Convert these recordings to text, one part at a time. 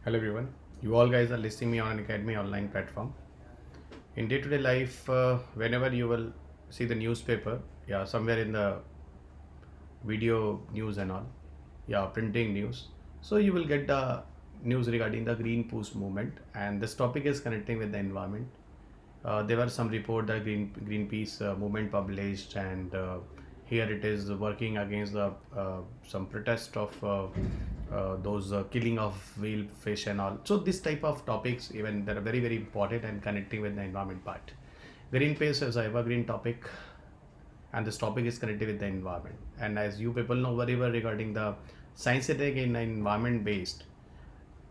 Hello everyone. You all guys are listening me on an Academy online platform. In day-to-day life, whenever you will see the newspaper, yeah, somewhere in the video news and all, yeah, printing news. So you will get the news regarding the Greenpeace movement, and this topic is connecting with the environment. There were some report that Greenpeace movement published, and here it is working against the some protest of those killing of whale fish and all. So this type of topics, even that are very important and connecting with the environment part. Greenpeace is an evergreen topic, and this topic is connected with the environment. And as you people know very well regarding the scientific and environment based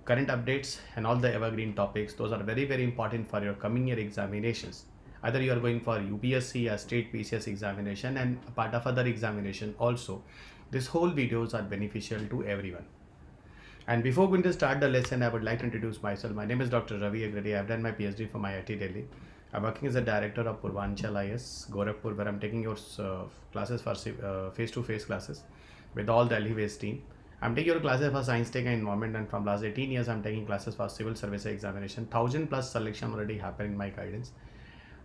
current updates and all the evergreen topics, those are very important for your coming year examinations. Either you are going for UPSC or state PCS examination and a part of other examination also, this whole videos are beneficial to everyone. And before going to start the lesson, I would like to introduce myself. My name is Dr. Ravi Agrahari. I've done my PhD from IIT Delhi. I'm working as a director of Purvanchal IAS, Gorakhpur, where I'm taking your classes for face-to-face classes with all Delhi based team. I'm taking your classes for science tech and environment, and from last 18 years I'm taking classes for civil service examination. 1,000+ selection already happened in my guidance.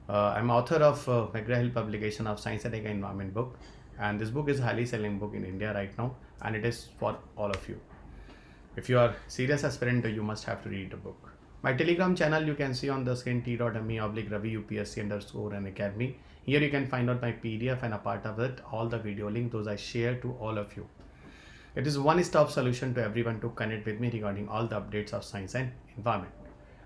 I'm author of McGraw-Hill publication of Science and Tech and Environment book, and this book is a highly selling book in India right now, and it is for all of you. If you are serious aspirant, you must have to read the book. My Telegram channel you can see on the screen, t.me/Ravi UPSC_Unacademy. Here you can find out my PDF, and a part of it, all the video link, those I share to all of you. It is one-stop solution to everyone to connect with me regarding all the updates of science and environment.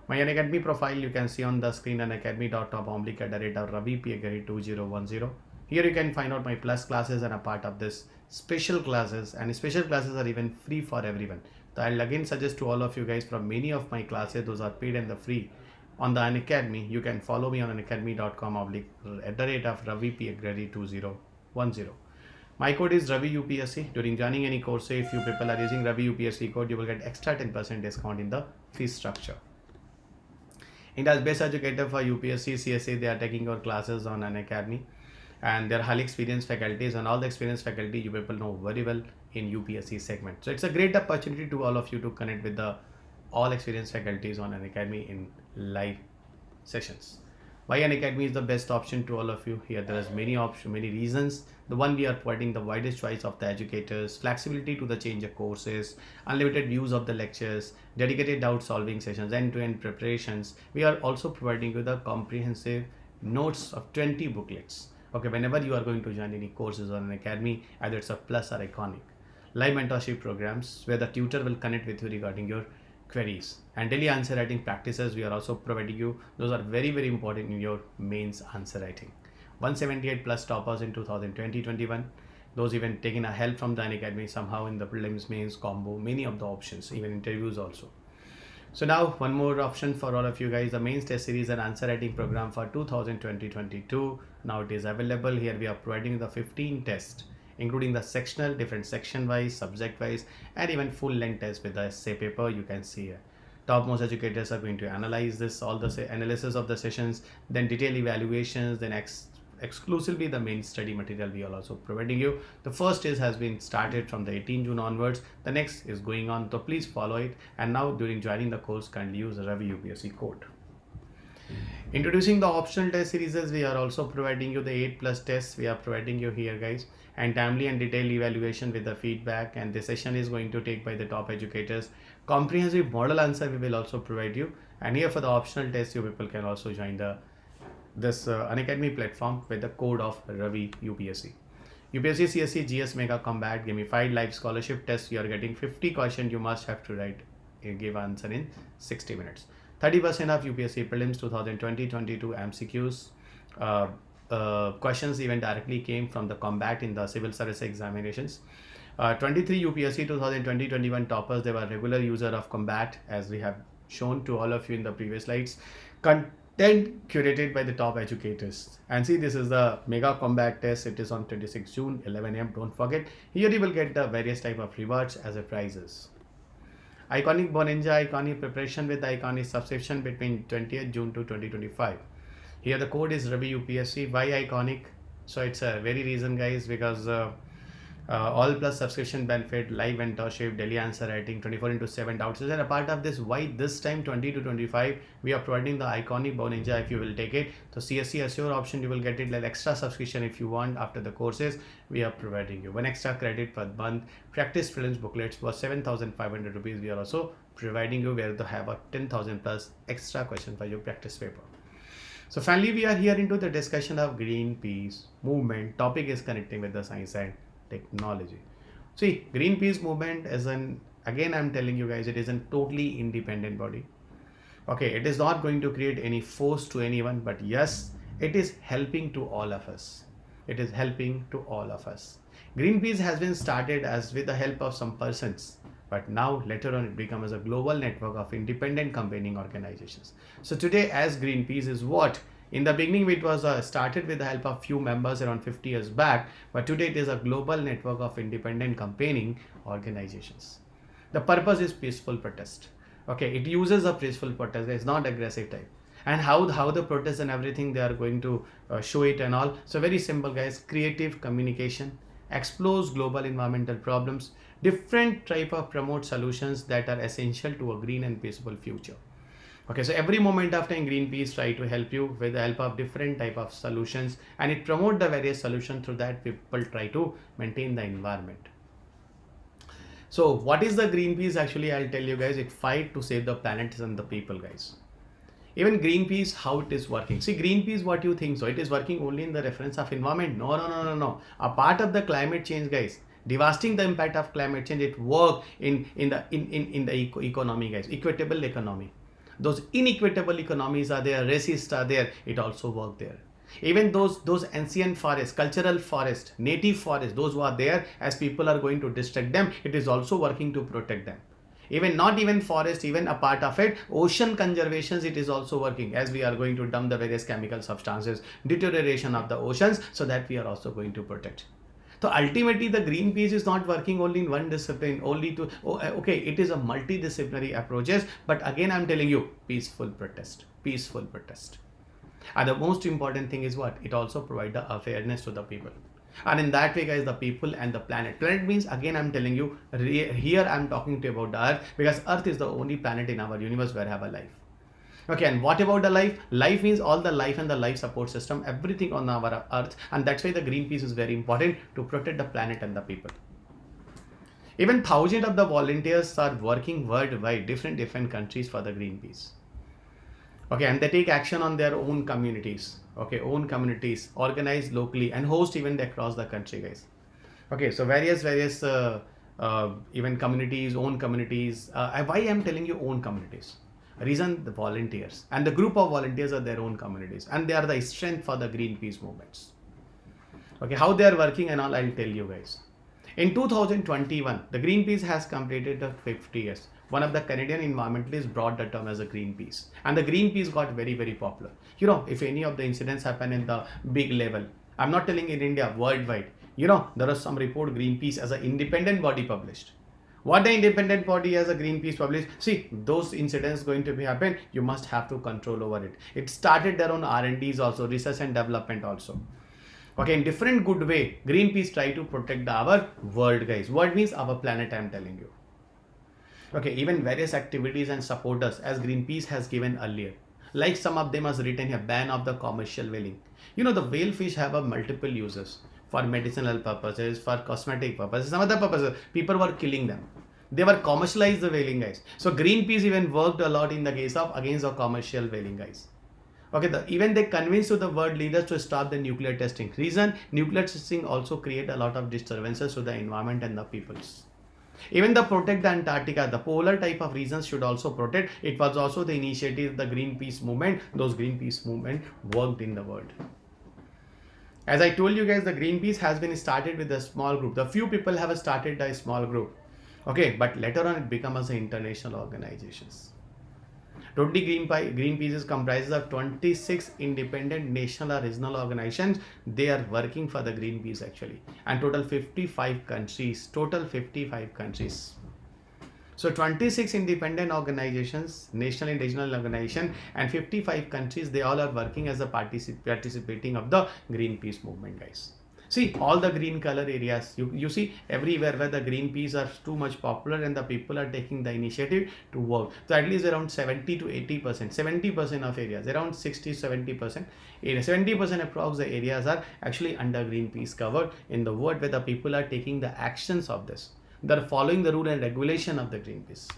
My Unacademy profile you can see on the screen, unacademy.com/Ravi P Agrahari 2010. Here you can find out my plus classes and a part of this special classes, and special classes are even free for everyone. So I'll again suggest to all of you guys, from many of my classes, those are paid and the free. On the Unacademy, you can follow me on unacademy.com/Ravi P Agrahari 2010. My code is Ravi UPSC. During joining any course, if you people are using Ravi UPSC code, you will get extra 10% discount in the fee structure. India's best educator for UPSC CSE, they are taking your classes on Unacademy, and they're highly experienced faculties, and all the experienced faculty you people know very well in UPSC segment. So it's a great opportunity to all of you to connect with the all experienced faculties on Unacademy in live sessions. Why Unacademy is the best option to all of you? Here there is many options, many reasons. The one, we are providing the widest choice of the educators, flexibility to the change of courses, unlimited views of the lectures, dedicated doubt solving sessions, end-to-end preparations. We are also providing you the comprehensive notes of 20 booklets. Okay, whenever you are going to join any courses on Unacademy, either it's a plus or iconic. Live mentorship programs where the tutor will connect with you regarding your queries, and daily answer writing practices we are also providing you. Those are very important in your mains answer writing. 178+ toppers in 2020-21. Those even taking a help from the Unacademy somehow in the prelims, mains, combo, many of the options, even interviews also. So now one more option for all of you guys, the mains test series and answer writing program for 2020-22. Now it is available. Here we are providing the 15 tests, including the sectional, different section wise, subject wise, and even full length test with the essay paper. You can see here. Topmost educators are going to analyze this, all the analysis of the sessions, then detailed evaluations, then exclusively the main study material we are also providing you. The first is has been started from the 18 June onwards. The next is going on, so please follow it. And now during joining the course, kindly use the Ravi UPSC code. Introducing the optional test series, we are also providing you the 8+ tests we are providing you here guys, and timely and detailed evaluation with the feedback, and this session is going to take by the top educators. Comprehensive model answer we will also provide you, and here for the optional test you people can also join this Unacademy platform with the code of Ravi UPSC. UPSC CSE GS Mega Combat Gamified Live Scholarship Test, you are getting 50 questions you must have to write, give answer in 60 minutes. 30% of UPSC Prelims 2020-22 MCQs questions even directly came from the combat in the civil service examinations. 23 UPSC 2020-21 toppers, they were regular user of combat, as we have shown to all of you in the previous slides. Content curated by the top educators. And see, this is the mega combat test. It is on 26 June 11 AM. Don't forget, here you will get the various type of rewards as a prizes. Iconic Bonanza, iconic preparation with iconic subscription between 20th June to 2025. Here the code is Ravi UPSC. Why iconic? So it's a very reason guys, because all plus subscription benefit, live mentorship, daily answer writing, 24/7 doubts. And a part of this, why this time 20 to 25, we are providing the iconic Bow Ninja if you will take it. So CSE Assure option, you will get it like extra subscription if you want after the courses. We are providing you one extra credit per month. Practice films booklets for 7,500 rupees. We are also providing you where to have a 10,000 plus extra question for your practice paper. So finally, we are here into the discussion of Greenpeace movement. Topic is connecting with the science and technology. See, Greenpeace movement is again I'm telling you guys, it is a totally independent body. Okay, it is not going to create any force to anyone, but yes, it is helping to all of us. It is helping to all of us. Greenpeace has been started as with the help of some persons, but now later on it becomes a global network of independent campaigning organizations. So today, as Greenpeace is what? In the beginning, it was started with the help of few members around 50 years back, but today it is a global network of independent campaigning organizations. The purpose is peaceful protest. Okay, it uses a peaceful protest. It's not aggressive type. And how the protest and everything they are going to show it and all. So very simple, guys. Creative communication, explores global environmental problems, different type of promote solutions that are essential to a green and peaceful future. Okay, so every moment of time Greenpeace try to help you with the help of different type of solutions, and it promote the various solutions through that people try to maintain the environment. So what is the Greenpeace actually? I'll tell you guys, it fight to save the planet and the people, guys. Even Greenpeace, how it is working. See, Greenpeace, what you think so? It is working only in the reference of environment. No. A part of the climate change, guys. Devastating the impact of climate change, it work in the economy, guys. Equitable economy. Those inequitable economies are there, racist are there, it also work there. Even those ancient forests, cultural forest, native forest, those who are there, as people are going to destruct them, it is also working to protect them. Even not even forest, even a part of it, ocean conservations, it is also working, as we are going to dump the various chemical substances, deterioration of the oceans, so that we are also going to protect. So ultimately, the Greenpeace is not working only in one discipline, only to, okay, it is a multidisciplinary approaches, but again, I'm telling you, peaceful protest. And the most important thing is what? It also provides the awareness to the people. And in that way, guys, the people and the planet. Planet means, again, I'm telling you, here I'm talking to you about the Earth, because Earth is the only planet in our universe where I have a life. Okay, and what about the life? Life means all the life and the life support system, everything on our Earth, and that's why the Greenpeace is very important to protect the planet and the people. Even thousands of the volunteers are working worldwide, different countries for the Greenpeace. Okay, and they take action on their own communities. Okay, own communities, organized locally and host events across the country, guys. Okay, so various even communities, own communities. Why I'm telling you own communities? Reason, the volunteers and the group of volunteers are their own communities, and they are the strength for the Greenpeace movements. Okay, how they are working and all, I'll tell you guys. In 2021, the Greenpeace has completed the 50 years. One of the Canadian environmentalists brought the term as a Greenpeace, and the Greenpeace got very popular. You know, if any of the incidents happen in the big level, I'm not telling in India, worldwide, you know, there was some report Greenpeace as an independent body published. What the independent body as a Greenpeace published, see, those incidents going to be happen, you must have to control over it. It started their own R&Ds also, research and development also. Okay, in different good way, Greenpeace try to protect our world, guys. World means our planet, I'm telling you. Okay, even various activities and supporters as Greenpeace has given earlier. Like some of them has written a ban of the commercial whaling. You know, the whale fish have a multiple uses. For medicinal purposes, for cosmetic purposes, some other purposes, people were killing them. They were commercialized the whaling, guys. So Greenpeace even worked a lot in the case of against the commercial whaling, guys. Okay, even they convinced to the world leaders to stop the nuclear testing. Reason, nuclear testing also create a lot of disturbances to the environment and the peoples. Even the protect the Antarctica, the polar type of regions should also protect. It was also the initiative of the Greenpeace movement. Those Greenpeace movement worked in the world. As I told you guys, the Greenpeace has been started with a small group. The few people have started a small group. Okay, but later on it becomes an international organizations. Totally Greenpeace is comprises of 26 independent national or regional organizations. They are working for the Greenpeace actually. And total 55 countries. So 26 independent organizations, national and regional organization, and 55 countries, they all are working as a participating of the Greenpeace movement, guys. See all the green color areas, you see everywhere where the Greenpeace are too much popular and the people are taking the initiative to work. So at least around 70 to 80%, 70% of areas, around 60-70%, 70% approx the areas are actually under Greenpeace covered in the world, where the people are taking the actions of this. They're following the rule and regulation of the Greenpeace.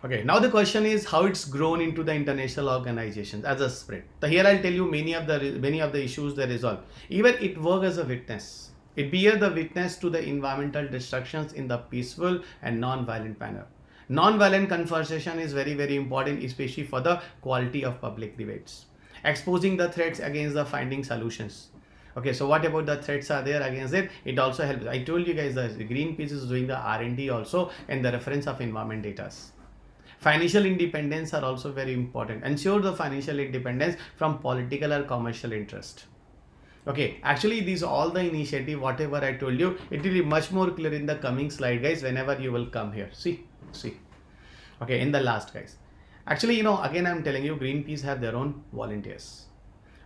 Okay, now the question is how it's grown into the international organizations as a spread. So here I'll tell you many of the issues they resolve. Even it work as a witness. It bear the witness to the environmental destructions in the peaceful and non-violent manner. Non-violent conversation is very, very important, especially for the quality of public debates. Exposing the threats against the finding solutions. Okay, so what about the threats are there against it? It also helps. I told you guys that Greenpeace is doing the R&D also and the reference of environment data. Financial independence are also very important. Ensure the financial independence from political or commercial interest. Okay, actually these all the initiative, whatever I told you, it will be much more clear in the coming slide, guys, whenever you will come here. See. Okay, in the last, guys. Actually, again I'm telling you, Greenpeace have their own volunteers.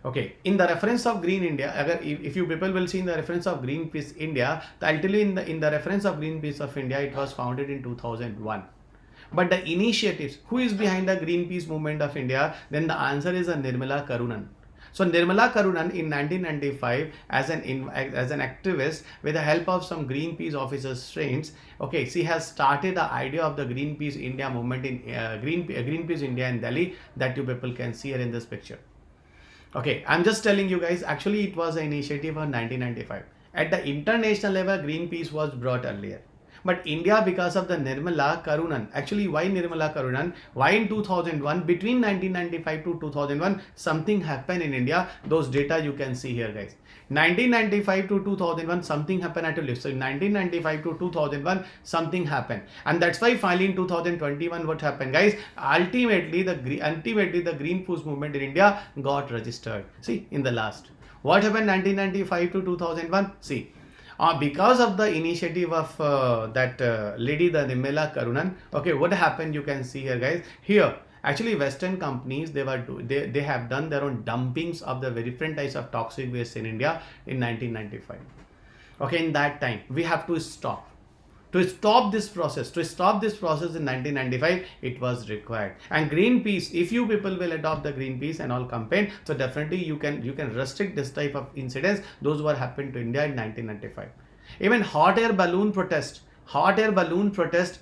Okay, in the reference of Green India, if you people will see in the reference of Greenpeace India, I'll tell you in the reference of Greenpeace of India, it was founded in 2001. But the initiatives, who is behind the Greenpeace Movement of India? Then the answer is a Nirmala Karunan. So Nirmala Karunan in 1995 as an activist with the help of some Greenpeace officers friends, okay, she has started the idea of the Greenpeace India movement in Greenpeace India in Delhi, that you people can see here in this picture. Okay, I'm just telling you guys, actually it was an initiative of 1995. At the international level, Greenpeace was brought earlier. But India, because of the Nirmala Karunan, actually why Nirmala Karunan? Why in 2001, between 1995 to 2001, something happened in India. Those data you can see here, guys. 1995 to 2001, something happened at a list. So in 1995 to 2001, something happened. And that's why finally in 2021, what happened, guys? Ultimately, the Greenpeace movement in India got registered. See, in the last. What happened 1995 to 2001? See. Because of the initiative of that lady, the Nirmala Karunan, okay, what happened, you can see here, guys. Here, actually Western companies, they have done their own dumpings of the different types of toxic waste in India in 1995. Okay, in that time, we have to stop. To stop this process in 1995, it was required. And Greenpeace, if you people will adopt the Greenpeace and all campaign, so definitely you can restrict this type of incidents, those were happened to India in 1995. Even hot air balloon protest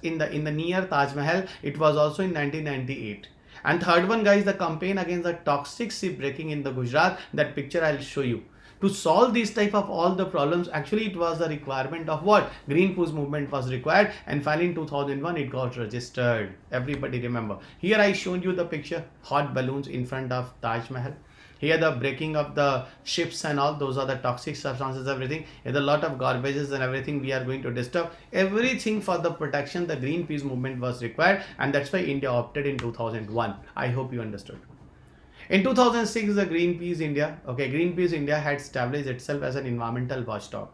in the near Taj Mahal, it was also in 1998. And third one, guys, the campaign against the toxic ship breaking in the Gujarat, that picture I'll show you. To solve these type of all the problems, actually it was the requirement of what? Greenpeace movement was required, and finally in 2001 it got registered. Everybody remember. Here I shown you the picture, hot balloons in front of Taj Mahal. Here the breaking of the ships and all, those are the toxic substances, everything. There's a lot of garbages and everything we are going to disturb. Everything for the protection, the Greenpeace movement was required, and that's why India opted in 2001. I hope you understood. In 2006, the Greenpeace India had established itself as an environmental watchdog.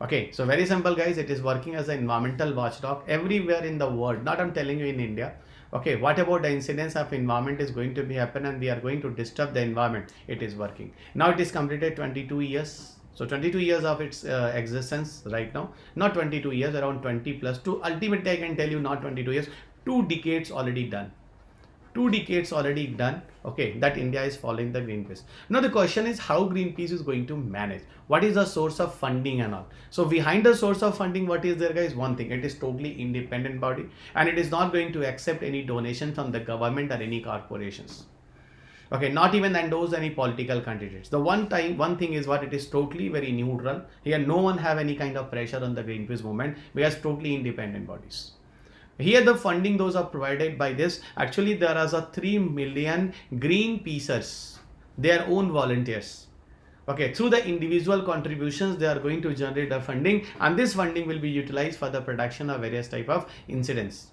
Okay, so very simple, guys, it is working as an environmental watchdog everywhere in the world, not I'm telling you in India. Okay, what about the incidence of environment is going to be happen and we are going to disturb the environment? It is working. Now it is completed 22 years. So 22 years of its existence right now, not 22 years, around 20 plus 2. Ultimately, I can tell you not 22 years, 2 decades already done. 2 decades already done, okay, that India is following the Greenpeace. Now the question is how Greenpeace is going to manage. What is the source of funding and all? So behind the source of funding, what is there, guys? One thing, it is totally independent body and it is not going to accept any donation from the government or any corporations. Okay, not even endorse any political candidates. The one thing is what, it is totally very neutral. Here no one have any kind of pressure on the Greenpeace movement because totally independent bodies. Here the funding, those are provided by this. Actually, there are 3 million Greenpeacers, their own volunteers. Okay, through the individual contributions, they are going to generate the funding, and this funding will be utilized for the production of various type of incidents.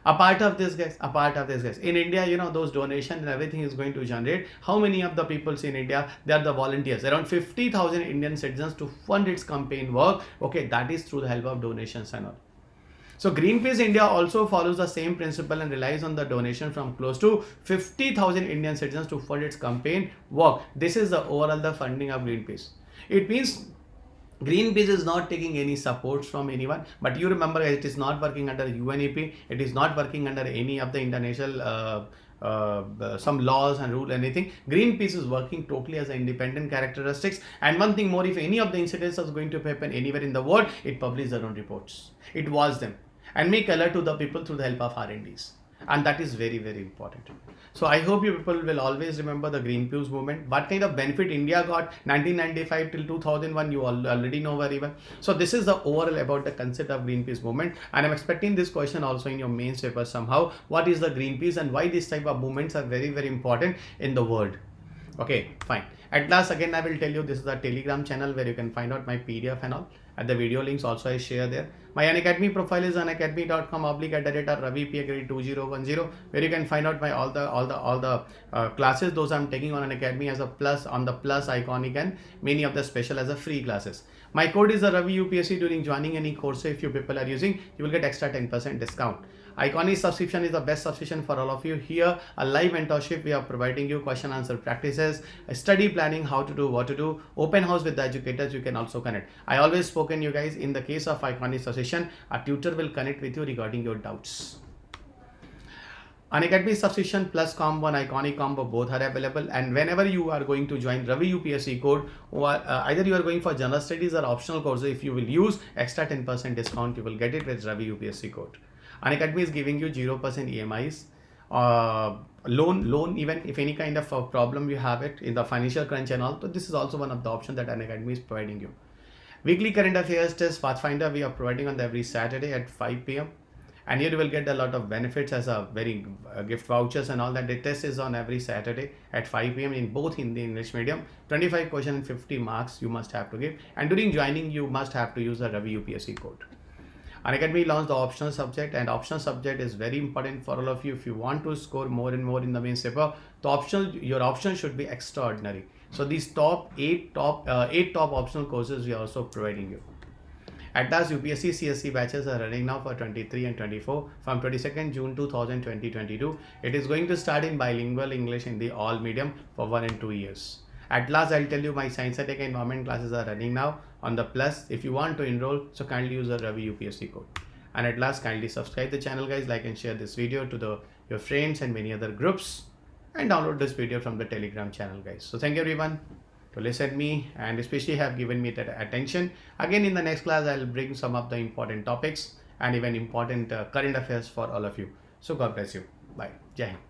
Apart of this, guys, in India, those donations and everything is going to generate. How many of the people in India, they are the volunteers, around 50,000 Indian citizens to fund its campaign work. Okay, that is through the help of donations and all. So Greenpeace India also follows the same principle and relies on the donation from close to 50,000 Indian citizens to fund its campaign work. This is the overall the funding of Greenpeace. It means Greenpeace is not taking any supports from anyone, but you remember it is not working under UNEP, it is not working under any of the international some laws and rule anything. Greenpeace is working totally as an independent characteristics. And one thing more, if any of the incidents is going to happen anywhere in the world, it publishes their own reports. It was them and make alert to the people through the help of R&Ds. And that is very, very important. So I hope you people will always remember the Greenpeace movement. What kind of benefit India got 1995 till 2001, you already know very well. So this is the overall about the concept of Greenpeace movement. And I'm expecting this question also in your mains paper somehow. What is the Greenpeace and why this type of movements are very, very important in the world? Okay, fine. At last, again, I will tell you this is the Telegram channel where you can find out my PDF and all. At the video links also I share there. My Unacademy profile is unacademy.com/Ravi P Agrahari 2010, where you can find out my all the classes. Those I'm taking on Unacademy as a plus on the plus iconic and many of the special as a free classes. My code is a Ravi UPSC. During joining any course, if you people are using, you will get extra 10% discount. Iconic subscription is the best subscription for all of you. Here, a live mentorship. We are providing you question answer practices, study planning, how to do, what to do, open house with the educators. You can also connect. I always spoken you guys, in the case of Iconic subscription, a tutor will connect with you regarding your doubts. Unacademy subscription plus combo and Iconic combo both are available, and whenever you are going to join Ravi UPSC code, or either you are going for general studies or optional courses, if you will use extra 10% discount, you will get it with Ravi UPSC code. Unacademy is giving you 0% EMIs, loan even if any kind of problem you have it in the financial crunch and all. So this is also one of the options that Unacademy is providing you. Weekly current affairs test Pathfinder we are providing on every Saturday at 5 p.m. and here you will get a lot of benefits as a very gift vouchers and all that. The test is on every Saturday at 5 p.m. in both Hindi and English medium. 25 questions and 50 marks you must have to give, and during joining you must have to use the Ravi UPSC code. Unacademy launched the optional subject, and optional subject is very important for all of you. If you want to score more and more in the mains paper, your option should be extraordinary. So these eight top optional courses we are also providing you. At last, UPSC CSE batches are running now for 23 and 24 from 22nd June 2022. It is going to start in bilingual English, Hindi, all medium for 1 and 2 years. At last, I'll tell you my science and tech environment classes are running now on the plus. If you want to enroll, so kindly use the Ravi UPSC code. And at last, kindly subscribe the channel, guys, like and share this video to your friends and many other groups, and download this video from the Telegram channel, guys. So thank you everyone to listen me, and especially have given me that attention. Again, in the next class, I'll bring some of the important topics and even important current affairs for all of you. So God bless you. Bye. Jai Hind.